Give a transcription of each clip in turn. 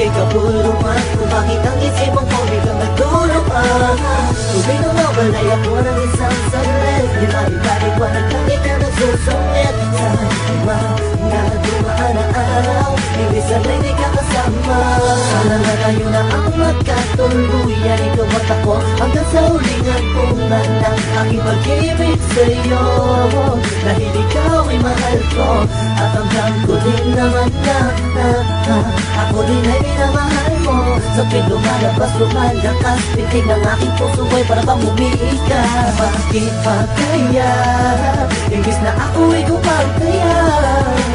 nagbigay kabuluhan kung bakit ang isipang ko biglang nagtulungan. Tubig na mawalay ako ng isang saglit, di ba ibalik-wanag lang ikaw nagsusungit sa mga dumaan na araw, hindi sanay di ka kasama. Sana nga tayo na ang magkatuluyan, ikaw at ako hanggang sa huling hagpunan ng aking pag-ibig sa'yo. Dahil ikaw ay mahal ko at hanggang ko din naman na ako din ay minamahal mo. Sa tuwing lumalabas, pitig ng aking puso ay para bang umiika. Bakit pa kaya imbis na ako ay gumagaya,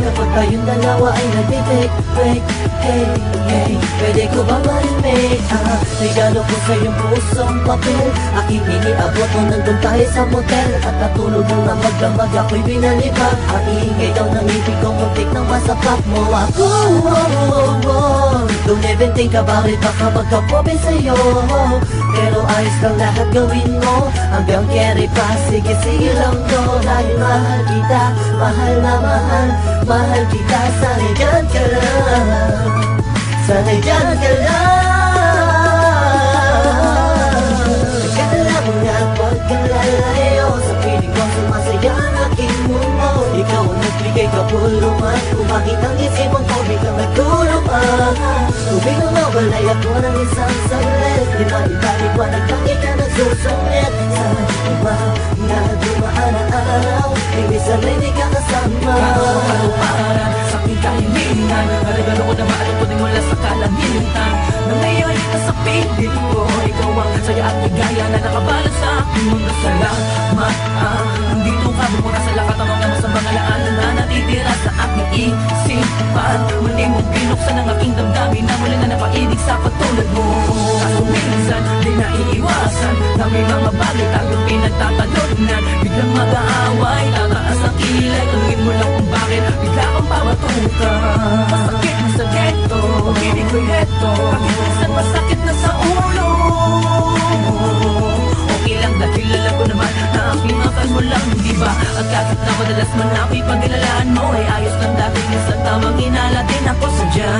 kapag tayong dalawa ay nagtitake-break? Hey, hey, pwede ko ba marimake? Regalo ko sa iyong pusong papel, aking iniabot nung nandun tayo sa motel. At natulog nung na magdamag ako'y binalibag. Ang iingay daw ng ibig ko, muntik nang masapak mo ako. Don't even think about it, baka magkapobe sa'yo. Pero ayos lang lahat gawin mo, hanggang carry pa, sige lang to. Dahil mahal kita, mahal na mahal kita. Sana'y dyan ka lang, sana'y dyan ka lang. Akala mo nga pagkalalayo, sa piling ko sumasaya ang aking mundo. Ikaw ang nagbigay kabuluhan kung bakit ang isipang ko biglang nagtulungan. Tubig na mawalay ako ng isang saglit, di ba ibalik-wanag lang ikaw nagsusungit sa mga dumaan na araw, hindi sanay di ka kasama. Para sa aking kahilingan, regalo ko na maalutod mula sa kalangitan. Na ngayon ay nasa piling ko, ikaw ang saya at ligaya na nakabalot sa aking mundo. Salamat, nandito ka bumura sa lakat ng mga masamang alaanan na natitira sa aking isipan. Muli mong binuksan ang aking damdamin na muli na napaibig sa katulad mo. Kaso minsan, di naiiwasan na may mga bagay tayong pinagtatalunan. Biglang mag-aaway, tataas ang kilay, tanungin mo lang kung bakit bigla kang pamatukan. Masakit to, pag-ibig ko'y heto, kahit minsan masakit na sa ulo. Okay lang dahil alam ko naman na aking akal mo lang, di ba? At kahit na madalas man ako'y pagkinalaan mo, ay ayos lang dahil minsan tamang inala din ako sadya.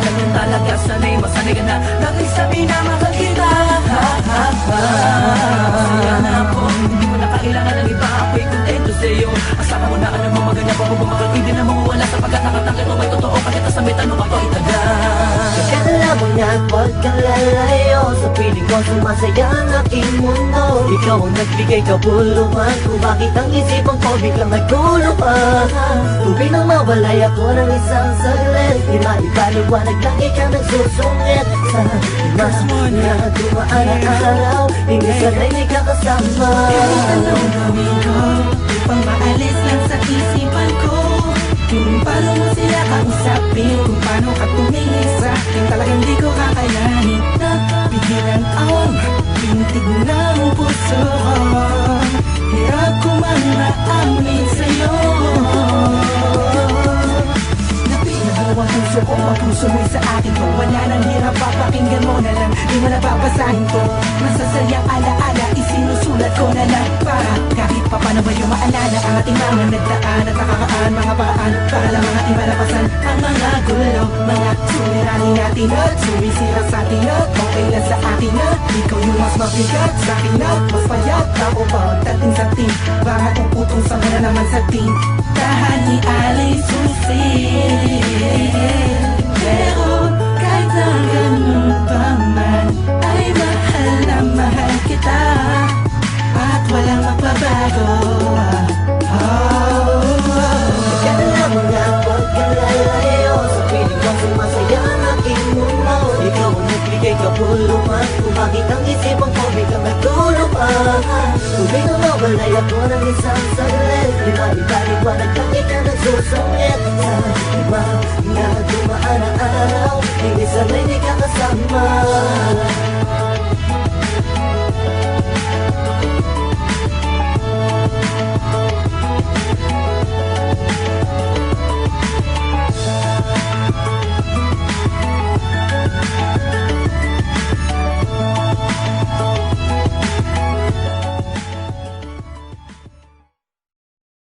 Ganyan talaga, sanay masanay ka na lagi sabi na mahal kita. Masaya na ako, hindi mo na kailangan ng iba, ako'y kontento sa'yo. Asama mo na alam mo maganda pa mo bumakal, hindi na mawawala sapagkat nakatangkit mo may totoo. Kahit sa may tanong ako itagal. Akala mo nga pagkalalayo, sa piling ko sumasaya ang aking mundo. Ikaw ang nagbigay kabuluhan kung bakit ang isipang ko biglang nagtulungan. Tubig nang mawalay ako ng isang saglit, di maipaliwanag lang ikaw nagsusungit sa mga dumaan na araw, hindi sanay di ka kasama. Kahit anong gawin ko upang maalis lang sa isipan ko, kung paano mo sila kausapin, kung paano ka tumingin sa akin, talagang di ko kakayanin na pigilan ang pintig ng puso ko. Hirap ko man maamin sa'yo. Napinabaw ang puso ko, ang puso mo'y sa akin ko. Wala nang hirap, papakinggan mo na lang, di mo napapasahin ko. Masasayang alaala, isinusulat ko na lang para kahit pa paano ba yung maalala ang ating mga nagdaan at nakakaan mga paraan para lang mga ating malapasan ang mga gulo, mga suliranin natin at sumisira sa atin at okay lang sa atin at ikaw yung mas mabigat sa akin at mas payat ako pagdating sa team, bakit uputong sa mga naman sa team tahan ni alay susi. Pero kahit na ganun pa man ay mahal na mahal kita at walang magbabago. Akala mo nga pagkalalayo, sa piling ko sumasaya ang aking mundo. Ikaw ang nagbigay kabuluhan kung bakit ang isipang ko biglang nagtulungan. Tubig na mawalay ako ng isang saglit, di ba ibalik-wanag lang ikaw nagsusungit sa mga dumaan na araw.